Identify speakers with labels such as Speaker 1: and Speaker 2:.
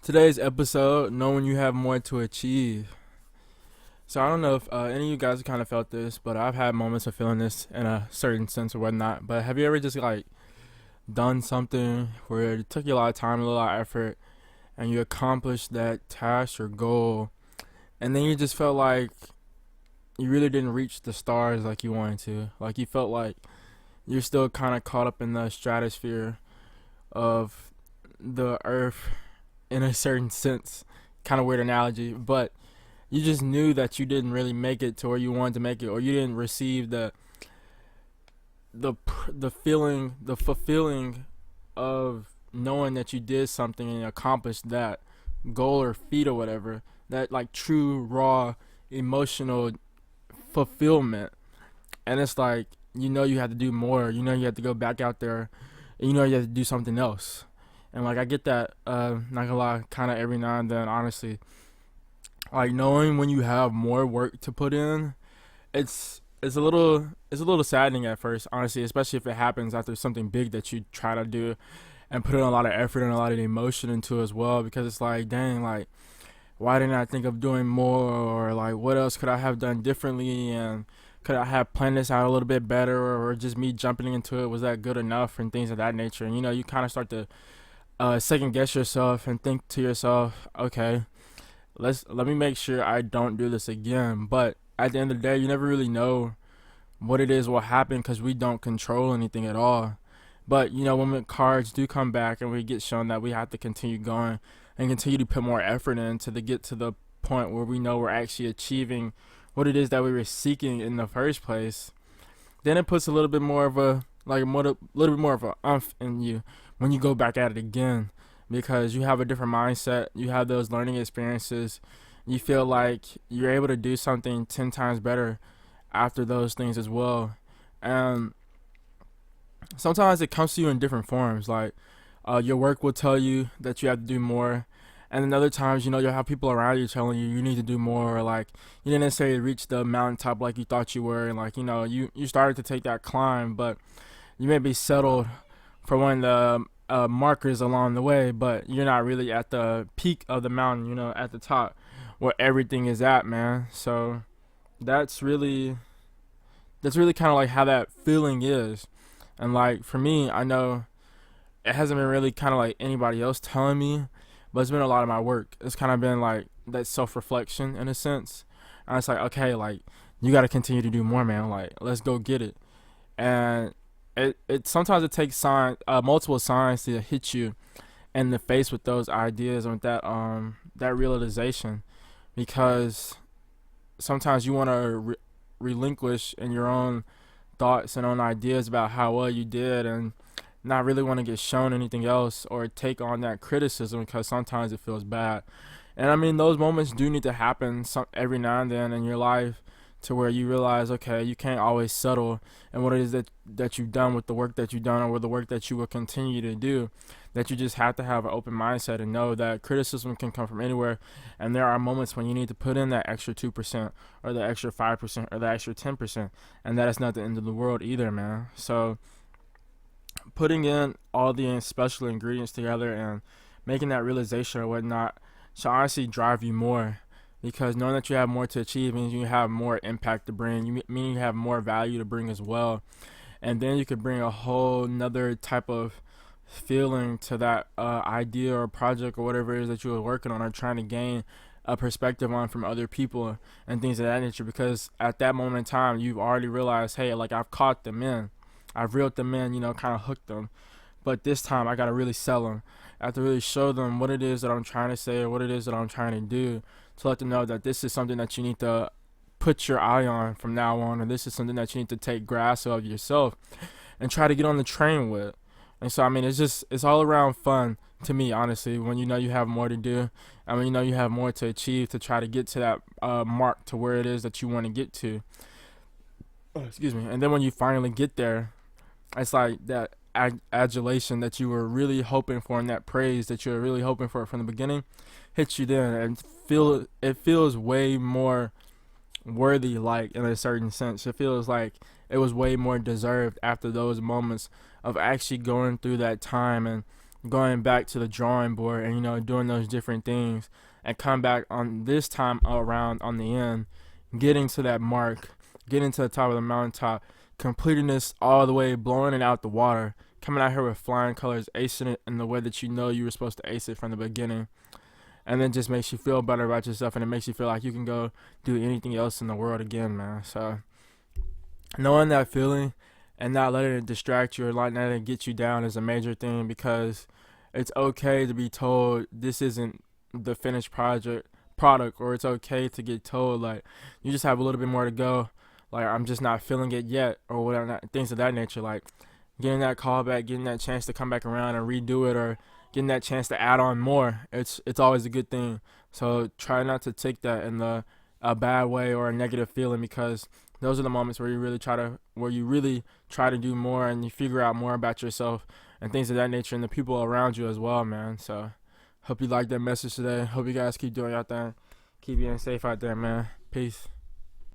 Speaker 1: Today's episode, knowing you have more to achieve. So I don't know if any of you guys kind of felt this, but I've had moments of feeling this in a certain sense or whatnot. But have you ever just like done something where it took you a lot of time, a lot of effort, and you accomplished that task or goal, and then you just felt like you really didn't reach the stars like you wanted to? Like you felt like you're still kind of caught up in the stratosphere of the earth in a certain sense. Kind of weird analogy, but you just knew that you didn't really make it to where you wanted to make it, or you didn't receive the feeling, the fulfilling of knowing that you did something and accomplished that goal or feat or whatever. That like true raw emotional fulfillment, and it's like you had to do more. You had to go back out there, and you had to do something else. And like I get that, not gonna lie, kind of every now and then, honestly. Like knowing when you have more work to put in, it's a little saddening at first, honestly, especially if it happens after something big that you try to do and put in a lot of effort and a lot of emotion into as well. Because it's like, dang, like why didn't I think of doing more, or like what else could I have done differently, and could I have planned this out a little bit better, or just me jumping into it, was that good enough, and things of that nature. And you kind of start to second guess yourself and think to yourself, okay, let me make sure I don't do this again. But at the end of the day, you never really know what it is will happen because we don't control anything at all. But when the cards do come back and we get shown that we have to continue going and continue to put more effort in to get to the point where we know we're actually achieving what it is that we were seeking in the first place, then it puts a little bit more of a little bit more of a umph in you when you go back at it again, because you have a different mindset, you have those learning experiences, you feel like you're able to do something 10 times better after those things as well. And sometimes it comes to you in different forms, like your work will tell you that you have to do more, and then other times you'll have people around you telling you need to do more, or like you didn't necessarily reach the mountaintop like you thought you were, and like you started to take that climb, but you may be settled for one of the markers along the way, but you're not really at the peak of the mountain, at the top where everything is at, man. So that's really kind of like how that feeling is. And like for me, I know it hasn't been really kind of like anybody else telling me, but it's been a lot of my work. It's kind of been like that self-reflection in a sense. And it's like, okay, like you got to continue to do more, man. Like let's go get it. And it sometimes it takes multiple signs to hit you in the face with those ideas and with that realization, because sometimes you want to relinquish in your own thoughts and own ideas about how well you did, and not really want to get shown anything else or take on that criticism, because sometimes it feels bad. And I mean, those moments do need to happen every now and then in your life, to where you realize, okay, you can't always settle in what it is that you've done, with the work that you've done, or with the work that you will continue to do. That you just have to have an open mindset and know that criticism can come from anywhere, and there are moments when you need to put in that extra 2%, or the extra 5%, or the extra 10%, and that is not the end of the world either, man. So putting in all the special ingredients together and making that realization or whatnot should honestly drive you more, because knowing that you have more to achieve means you have more impact to bring. Mean you have more value to bring as well, and then you could bring a whole nother type of feeling to that idea or project or whatever it is that you were working on or trying to gain a perspective on from other people and things of that nature. Because at that moment in time, you've already realized, hey, like I've caught them in, I've reeled them in, kind of hooked them. But this time I gotta really sell them. I have to really show them what it is that I'm trying to say, or what it is that I'm trying to do, to let them know that this is something that you need to put your eye on from now on, or this is something that you need to take grasp of yourself and try to get on the train with. And so I mean, it's all around fun to me, honestly, when you have more to do. I mean, you have more to achieve, to try to get to that mark, to where it is that you want to get to. Oh, excuse me. And then when you finally get there, it's like that adulation that you were really hoping for, and that praise that you were really hoping for from the beginning hits you then, and it feels way more worthy, like in a certain sense. It feels like it was way more deserved after those moments of actually going through that time and going back to the drawing board and, you know, doing those different things and come back on this time around on the end, getting to that mark, getting to the top of the mountaintop, completing this all the way, blowing it out the water, coming out here with flying colors, acing it in the way that you know you were supposed to ace it from the beginning. And then just makes you feel better about yourself, and it makes you feel like you can go do anything else in the world again, man. So knowing that feeling and not letting it distract you or not letting it get you down is a major thing, because it's okay to be told this isn't the finished product, or it's okay to get told like you just have a little bit more to go, like I'm just not feeling it yet, or whatever, things of that nature. Like getting that call back, getting that chance to come back around and redo it, or getting that chance to add on more, it's always a good thing. So try not to take that in a bad way or a negative feeling, because those are the moments where you really try to do more, and you figure out more about yourself and things of that nature, and the people around you as well, man. So hope you liked that message today. Hope you guys keep doing your thing, keep being safe out there, man. Peace.